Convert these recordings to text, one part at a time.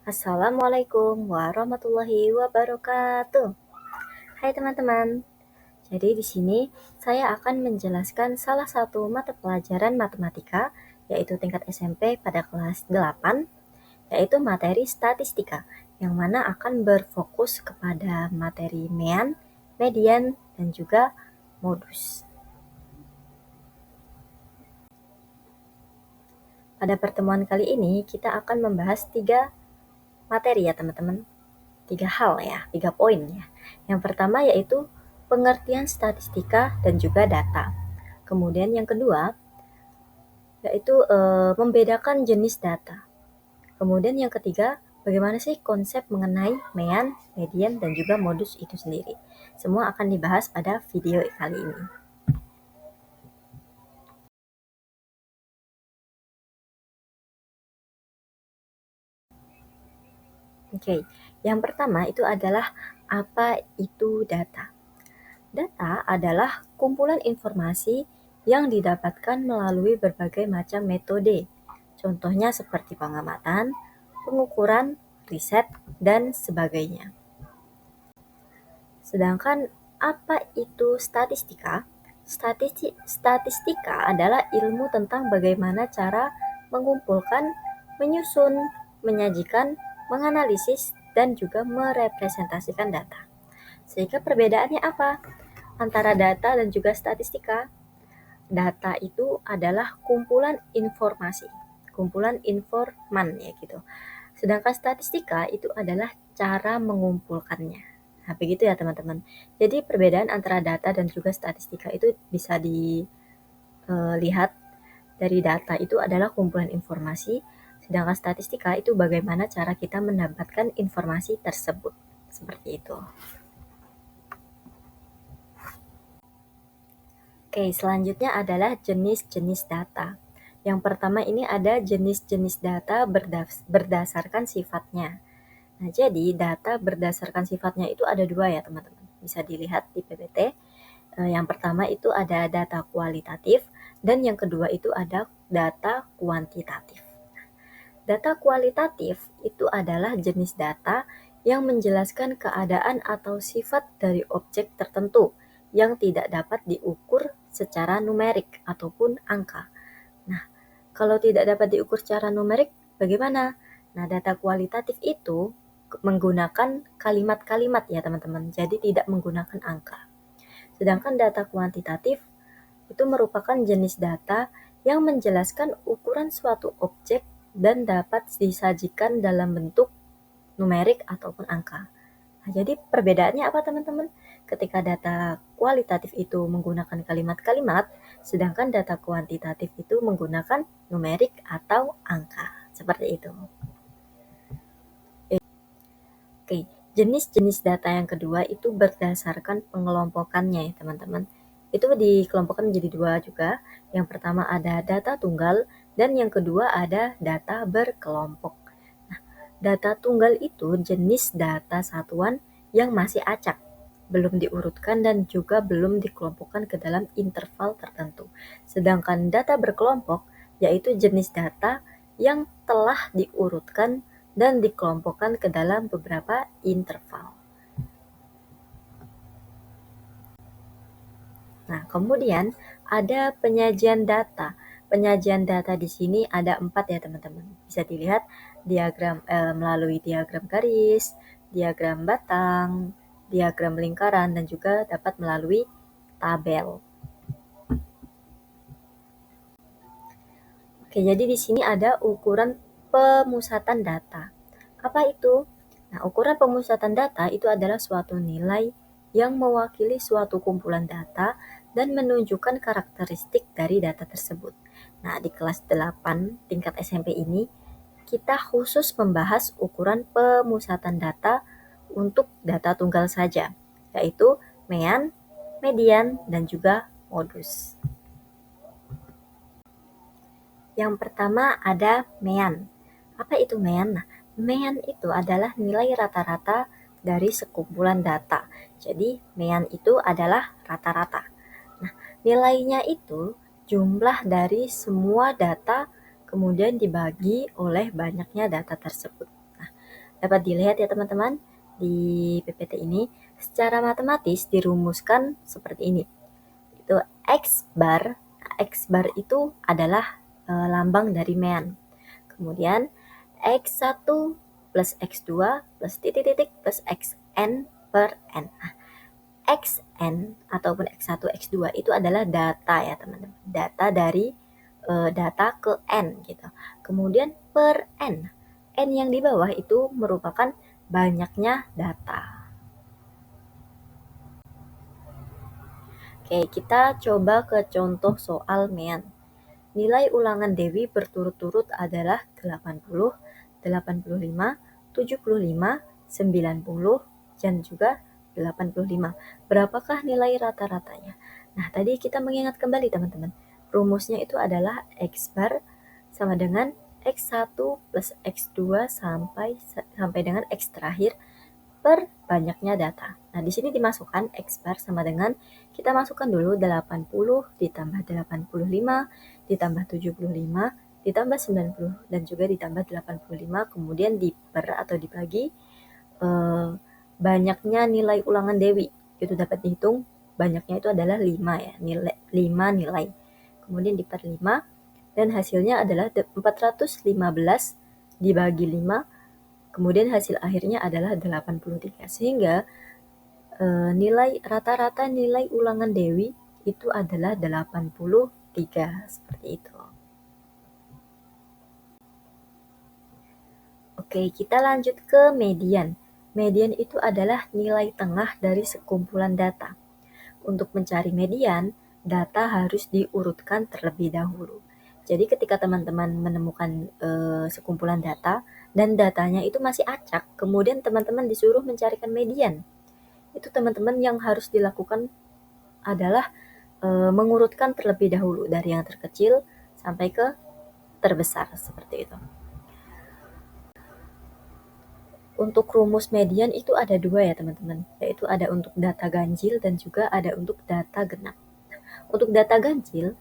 Assalamualaikum warahmatullahi wabarakatuh. Hai teman-teman. Jadi di sini saya akan menjelaskan salah satu mata pelajaran matematika yaitu tingkat SMP pada kelas 8, yaitu materi statistika yang mana akan berfokus kepada materi mean, median, dan juga modus. Pada pertemuan kali ini kita akan membahas 3 materi ya teman-teman. 3 hal ya, 3 poin ya. Yang pertama yaitu pengertian statistika dan juga data. Kemudian yang kedua yaitu membedakan jenis data. Kemudian yang ketiga, bagaimana sih konsep mengenai mean, median, dan juga modus itu sendiri. Semua akan dibahas pada video kali ini. Oke, yang pertama itu adalah apa itu data. Data adalah kumpulan informasi yang didapatkan melalui berbagai macam metode. Contohnya seperti pengamatan, pengukuran, riset, dan sebagainya. Sedangkan apa itu statistika? Statistika adalah ilmu tentang bagaimana cara mengumpulkan, menyusun, menyajikan, menganalisis, dan juga merepresentasikan data. Sehingga perbedaannya apa? Antara data dan juga statistika. Data itu adalah kumpulan informasi, kumpulan informan ya gitu. Sedangkan statistika itu adalah cara mengumpulkannya. Nah, begitu ya teman-teman. Jadi perbedaan antara data dan juga statistika itu bisa dilihat dari data itu adalah kumpulan informasi, sedangkan statistika itu bagaimana cara kita mendapatkan informasi tersebut. Seperti itu. Oke, selanjutnya adalah jenis-jenis data. Yang pertama ini ada jenis-jenis data berdasarkan sifatnya. Nah, jadi data berdasarkan sifatnya itu ada 2 ya teman-teman. Bisa dilihat di PPT. Yang pertama itu ada data kualitatif dan yang kedua itu ada data kuantitatif. Data kualitatif itu adalah jenis data yang menjelaskan keadaan atau sifat dari objek tertentu yang tidak dapat diukur secara numerik ataupun angka. Nah, kalau tidak dapat diukur secara numerik, bagaimana? Nah, data kualitatif itu menggunakan kalimat-kalimat ya teman-teman, jadi tidak menggunakan angka. Sedangkan data kuantitatif itu merupakan jenis data yang menjelaskan ukuran suatu objek dan dapat disajikan dalam bentuk numerik ataupun angka. Nah, jadi perbedaannya apa teman-teman? Ketika data kualitatif itu menggunakan kalimat-kalimat, sedangkan data kuantitatif itu menggunakan numerik atau angka. Seperti itu. Oke, jenis-jenis data yang kedua itu berdasarkan pengelompokannya ya teman-teman. Itu dikelompokkan menjadi 2 juga. Yang pertama ada data tunggal dan yang kedua ada data berkelompok. Nah, data tunggal itu jenis data satuan yang masih acak, belum diurutkan dan juga belum dikelompokkan ke dalam interval tertentu. Sedangkan data berkelompok yaitu jenis data yang telah diurutkan dan dikelompokkan ke dalam beberapa interval. Nah, kemudian ada penyajian data. Penyajian data di sini ada 4 ya teman-teman. Bisa dilihat melalui diagram garis, diagram batang, diagram lingkaran, dan juga dapat melalui tabel. Oke, jadi di sini ada ukuran pemusatan data. Apa itu? Nah, ukuran pemusatan data itu adalah suatu nilai yang mewakili suatu kumpulan data dan menunjukkan karakteristik dari data tersebut. Nah, di kelas 8 tingkat SMP ini, kita khusus membahas ukuran pemusatan data untuk data tunggal saja, yaitu mean, median, dan juga modus. Yang pertama ada mean. Apa itu mean? Nah, mean itu adalah nilai rata-rata dari sekumpulan data. Jadi, mean itu adalah rata-rata. Nah, nilainya itu jumlah dari semua data kemudian dibagi oleh banyaknya data tersebut. Nah, Dapat dilihat ya teman-teman di PPT ini, secara matematis dirumuskan seperti ini. Itu X bar itu adalah lambang dari mean. Kemudian X1 plus X2 plus titik-titik plus Xn per N. Nah, Xn ataupun X1, X2 itu adalah data ya teman-teman. Data dari data ke N gitu. Kemudian per N. N yang di bawah itu merupakan banyaknya data. Oke, kita coba ke contoh soal mean. Nilai ulangan Dewi berturut-turut adalah 80, 85, 75, 90, dan juga 85. Berapakah nilai rata-ratanya? Nah, tadi kita mengingat kembali teman-teman. Rumusnya itu adalah X bar sama dengan X1 plus X2 sampai dengan X terakhir per banyaknya data. Nah, di sini dimasukkan X bar sama dengan, kita masukkan dulu 80 ditambah 85 ditambah 75 ditambah 90 dan juga ditambah 85, kemudian diper atau dibagi banyaknya nilai ulangan Dewi. Itu dapat dihitung, banyaknya itu adalah 5 ya, 5 nilai. Kemudian diper 5 dan hasilnya adalah 415 dibagi 5. Kemudian hasil akhirnya adalah 83. Sehingga nilai rata-rata nilai ulangan Dewi itu adalah 83. Seperti itu. Oke, kita lanjut ke median. Median itu adalah nilai tengah dari sekumpulan data. Untuk mencari median, data harus diurutkan terlebih dahulu. Jadi ketika teman-teman menemukan sekumpulan data dan datanya itu masih acak, kemudian teman-teman disuruh mencarikan median. Itu teman-teman yang harus dilakukan adalah mengurutkan terlebih dahulu dari yang terkecil sampai ke terbesar, seperti itu. Untuk rumus median itu ada dua ya teman-teman, yaitu ada untuk data ganjil dan juga ada untuk data genap. Untuk data ganjil,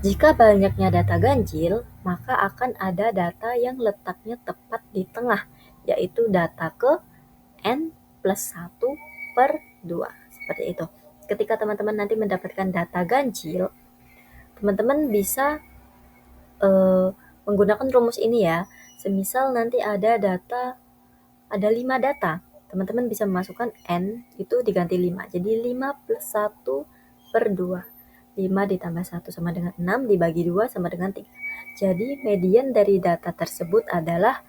jika banyaknya data ganjil, maka akan ada data yang letaknya tepat di tengah, yaitu data ke N plus 1 per 2. Seperti itu. Ketika teman-teman nanti mendapatkan data ganjil, teman-teman bisa menggunakan rumus ini ya. Semisal nanti ada 5 data, teman-teman bisa memasukkan N itu diganti 5. Jadi 5 plus 1 per 2. 5 ditambah 1 sama dengan 6, dibagi 2 sama dengan 3. Jadi median dari data tersebut adalah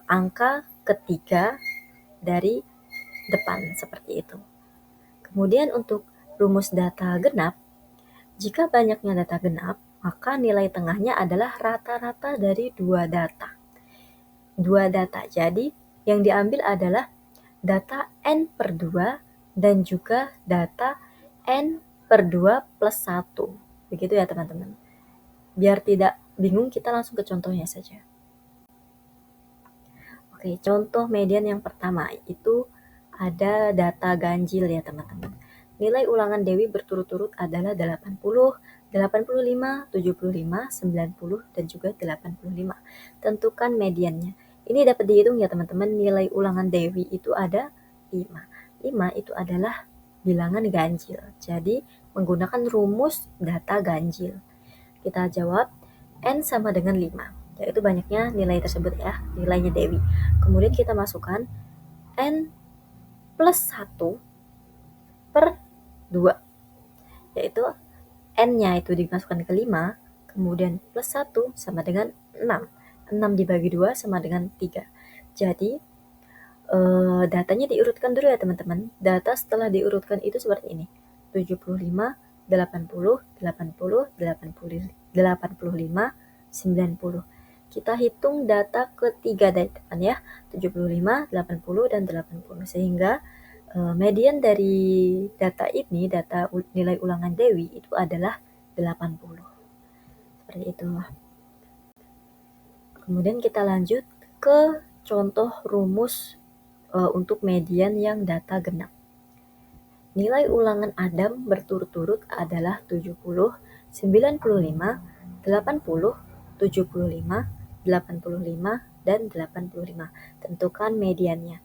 angka ketiga dari depan, seperti itu. Kemudian untuk rumus data genap, jika banyaknya data genap, maka nilai tengahnya adalah rata-rata dari dua data. Jadi yang diambil adalah data N per 2 dan juga data N per 2 plus 1. Begitu ya teman-teman. Biar tidak bingung, kita langsung ke contohnya saja. Oke, contoh median yang pertama itu ada data ganjil ya teman-teman. Nilai ulangan Dewi berturut-turut adalah 80, 85, 75, 90, dan juga 85. Tentukan mediannya. Ini dapat dihitung ya teman-teman, nilai ulangan Dewi itu ada 5. 5 itu adalah bilangan ganjil. Jadi menggunakan rumus data ganjil. Kita jawab N sama dengan 5, yaitu banyaknya nilai tersebut ya, nilainya Dewi. Kemudian kita masukkan N plus 1 per 2, yaitu N-nya itu dimasukkan ke 5, kemudian plus 1 sama dengan 6. 6 dibagi 2 sama dengan 3. Jadi datanya diurutkan dulu ya teman-teman. Data setelah diurutkan itu seperti ini. 75, 80, 80, 80, 85, 90. Kita hitung data ketiga dari depan ya. 75, 80, dan 80. Sehingga median dari data ini, data nilai ulangan Dewi itu adalah 80. Seperti itu. Kemudian kita lanjut ke contoh rumus untuk median yang data genap. Nilai ulangan Adam berturut-turut adalah 70, 95, 80, 75, 85, dan 85. Tentukan mediannya.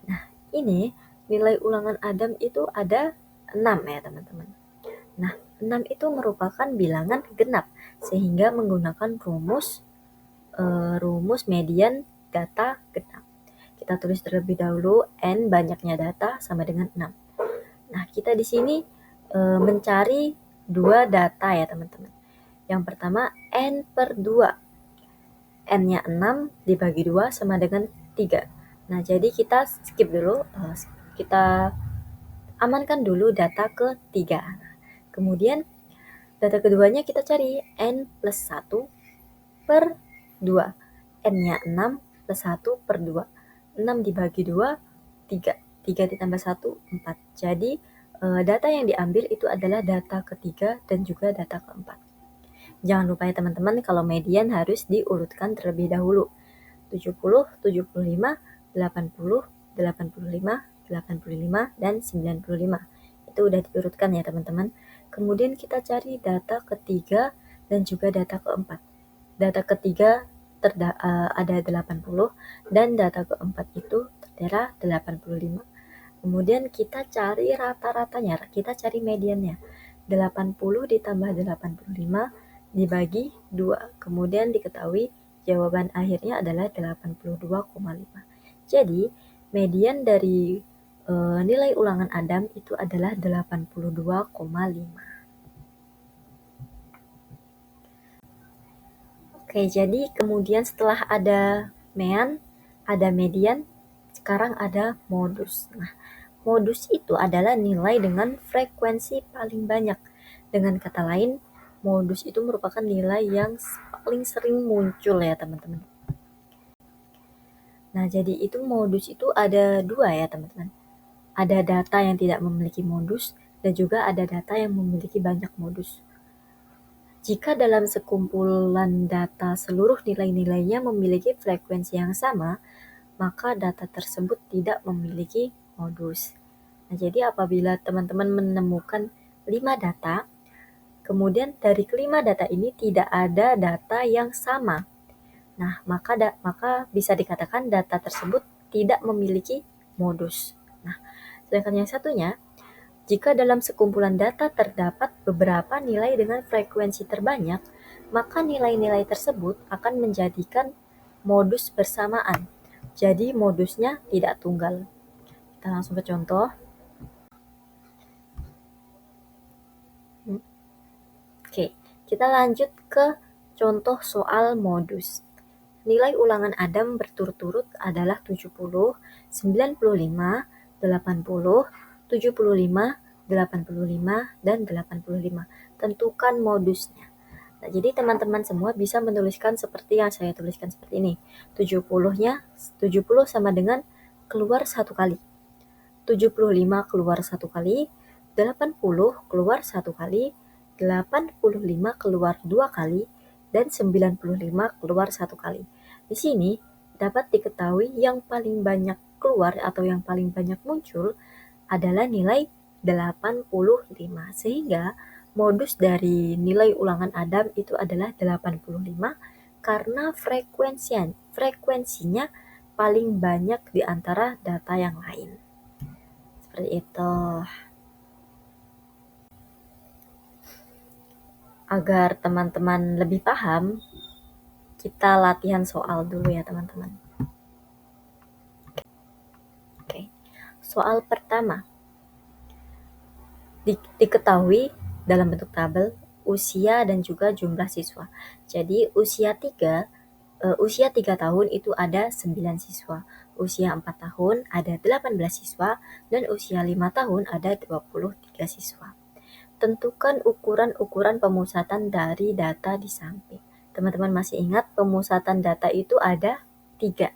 Nah, ini nilai ulangan Adam itu ada 6 ya teman-teman. Nah, 6 itu merupakan bilangan genap, sehingga menggunakan rumus median data genap. Kita tulis terlebih dahulu N banyaknya data sama dengan 6. Nah, kita di sini mencari dua data ya teman-teman. Yang pertama N per 2. N-nya 6 dibagi 2 sama dengan 3. Nah, jadi kita skip dulu, kita amankan dulu data ketiga. Kemudian data keduanya kita cari N plus 1 per 2. N-nya 6 plus 1 per 2. 6 dibagi 2, 3. 3 ditambah 1, 4. Jadi data yang diambil itu adalah data ketiga dan juga data keempat. Jangan lupa ya teman-teman, kalau median harus diurutkan terlebih dahulu. 70, 75, 80, 85, 85, dan 95. Itu udah diurutkan ya teman-teman. Kemudian kita cari data ketiga dan juga data keempat. Data ketiga ada 80 dan data keempat itu terdara 85. Kemudian kita cari rata-ratanya, kita cari mediannya. 80 ditambah 85 dibagi 2. Kemudian diketahui jawaban akhirnya adalah 82,5. Jadi, median dari nilai ulangan Adam itu adalah 82,5. Oke, jadi kemudian setelah ada mean, ada median, sekarang ada modus. Nah, modus itu adalah nilai dengan frekuensi paling banyak. Dengan kata lain, modus itu merupakan nilai yang paling sering muncul ya teman-teman. Nah, jadi itu modus itu ada dua ya teman-teman. Ada data yang tidak memiliki modus dan juga ada data yang memiliki banyak modus. Jika dalam sekumpulan data seluruh nilai-nilainya memiliki frekuensi yang sama, maka data tersebut tidak memiliki modus. Nah, jadi apabila teman-teman menemukan 5 data, kemudian dari kelima data ini tidak ada data yang sama. Nah, maka bisa dikatakan data tersebut tidak memiliki modus. Nah, sedangkan yang satunya, jika dalam sekumpulan data terdapat beberapa nilai dengan frekuensi terbanyak, maka nilai-nilai tersebut akan menjadikan modus bersamaan. Jadi modusnya tidak tunggal. Kita langsung ke contoh. Oke, kita lanjut ke contoh soal modus. Nilai ulangan Adam berturut-turut adalah 70, 95, 80, 75, 85, dan 85. Tentukan modusnya. Nah, jadi teman-teman semua bisa menuliskan seperti yang saya tuliskan seperti ini. 70 sama dengan keluar satu kali. 75 keluar satu kali, 80 keluar satu kali, 85 keluar dua kali, dan 95 keluar satu kali. Di sini dapat diketahui yang paling banyak keluar atau yang paling banyak muncul adalah nilai 85, sehingga modus dari nilai ulangan Adam itu adalah 85 karena frekuensinya paling banyak di antara data yang lain. Seperti itu. Agar teman-teman lebih paham, kita latihan soal dulu ya teman-teman. Oke. Soal pertama. Diketahui dalam bentuk tabel usia dan juga jumlah siswa. Jadi usia 3 tahun itu ada 9 siswa, usia 4 tahun ada 18 siswa, dan usia 5 tahun ada 23 siswa. Tentukan ukuran-ukuran pemusatan dari data di samping. Teman-teman masih ingat pemusatan data itu ada 3.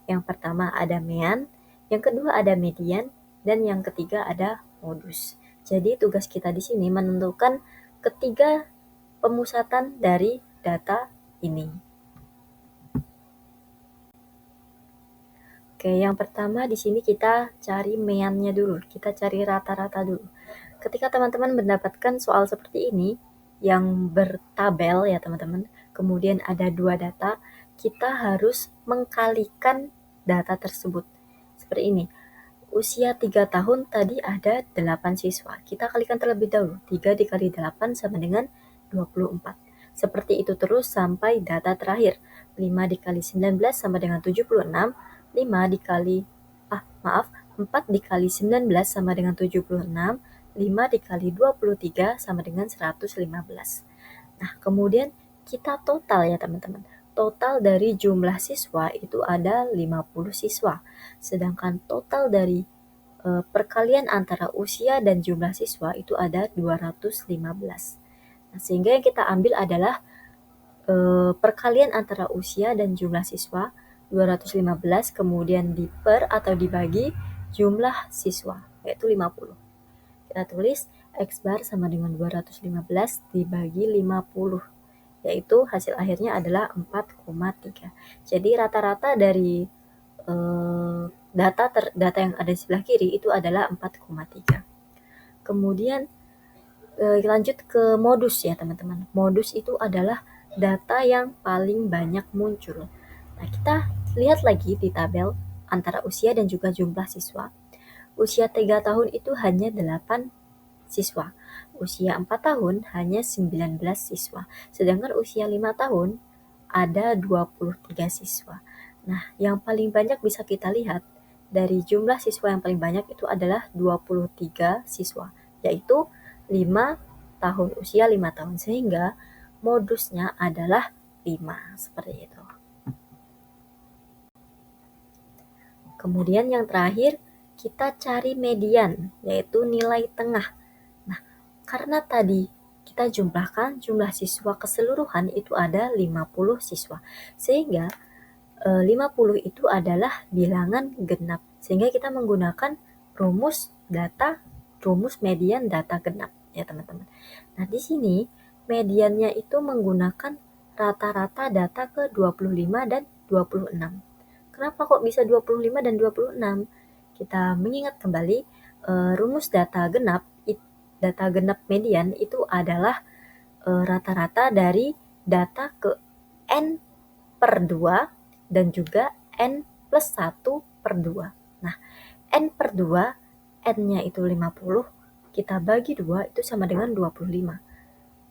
Yang pertama ada mean, yang kedua ada median, dan yang ketiga ada modus. Jadi tugas kita di sini menentukan ketiga pemusatan dari data ini. Oke, yang pertama di sini kita cari mean-nya dulu, kita cari rata-rata dulu. Ketika teman-teman mendapatkan soal seperti ini, yang bertabel ya teman-teman, kemudian ada dua data, kita harus mengkalikan data tersebut. Seperti ini. Usia 3 tahun tadi ada 8 siswa. Kita kalikan terlebih dahulu. 3 dikali 8 sama dengan 24. Seperti itu terus sampai data terakhir. 5 dikali 19 sama dengan 76. 4 dikali 19 sama dengan 76. 5 dikali 23 sama dengan 115. Nah, kemudian kita total ya teman-teman. Total dari jumlah siswa itu ada 50 siswa. Sedangkan total dari perkalian antara usia dan jumlah siswa itu ada 215. Nah, sehingga yang kita ambil adalah perkalian antara usia dan jumlah siswa 215, kemudian diper atau dibagi jumlah siswa, yaitu 50. Kita tulis X bar sama dengan 215 dibagi 50, yaitu hasil akhirnya adalah 4,3. Jadi rata-rata dari data yang ada di sebelah kiri itu adalah 4,3. Kemudian lanjut ke modus ya teman-teman. Modus itu adalah data yang paling banyak muncul. Nah, kita lihat lagi di tabel antara usia dan juga jumlah siswa. Usia 3 tahun itu hanya 8 siswa. Usia 4 tahun hanya 19 siswa. Sedangkan usia 5 tahun ada 23 siswa. Nah, yang paling banyak bisa kita lihat dari jumlah siswa yang paling banyak itu adalah 23 siswa, yaitu 5 tahun, usia 5 tahun, sehingga modusnya adalah 5, seperti itu. Kemudian yang terakhir, kita cari median, yaitu nilai tengah. Nah, karena tadi kita jumlahkan jumlah siswa keseluruhan itu ada 50 siswa, sehingga 50 itu adalah bilangan genap, sehingga kita menggunakan rumus median data genap ya teman-teman. Nah, di sini mediannya itu menggunakan rata-rata data ke 25 dan 26. Kenapa kok bisa 25 dan 26? Kita mengingat kembali rumus data genap median itu adalah rata-rata dari data ke N per 2 dan juga N plus 1 per 2. Nah, N per 2, N-nya itu 50, kita bagi 2 itu sama dengan 25.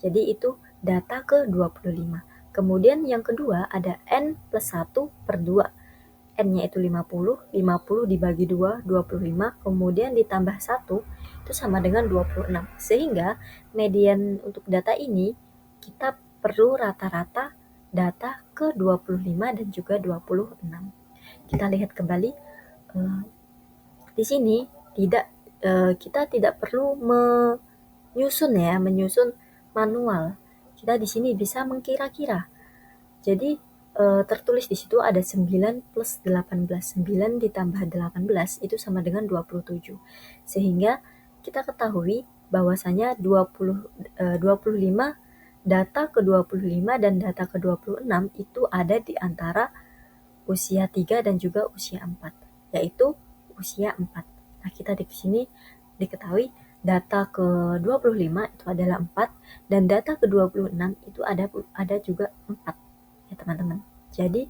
Jadi itu data ke 25. Kemudian yang kedua ada N plus 1 per 2. N-nya itu 50, 50 dibagi 2, 25, kemudian ditambah 1, itu sama dengan 26. Sehingga median untuk data ini, kita perlu rata-rata data ke 25 dan juga 26. Kita lihat kembali, di sini kita tidak perlu menyusun manual. Kita di sini bisa mengkira-kira. Jadi tertulis di situ ada 9 plus 18. 9 ditambah 18 itu sama dengan 27. Sehingga kita ketahui bahwasanya 25 data ke 25 dan data ke 26 itu ada di antara usia 3 dan juga usia 4, yaitu usia 4. Nah, kita di sini diketahui data ke 25 itu adalah 4 dan data ke 26 itu ada juga 4 ya teman-teman. Jadi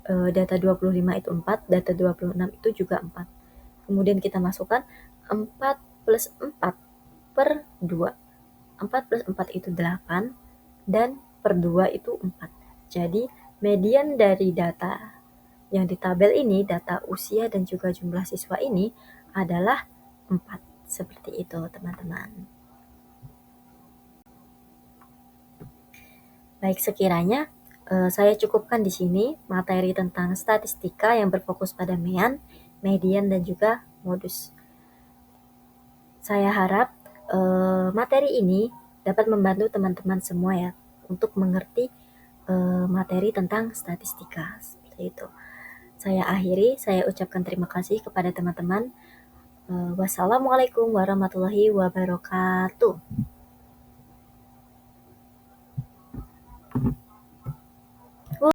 data 25 itu 4, data 26 itu juga 4. Kemudian kita masukkan 4 plus 4 per 2. 4 plus 4 itu 8 dan per 2 itu 4. Jadi median dari data yang di tabel ini, data usia dan juga jumlah siswa ini adalah 4. Seperti itu teman-teman. Baik, sekiranya saya cukupkan di sini materi tentang statistika yang berfokus pada median dan juga modus. Saya harap materi ini dapat membantu teman-teman semua ya untuk mengerti materi tentang statistika. Seperti itu. Saya ucapkan terima kasih kepada teman-teman. Wassalamualaikum warahmatullahi wabarakatuh.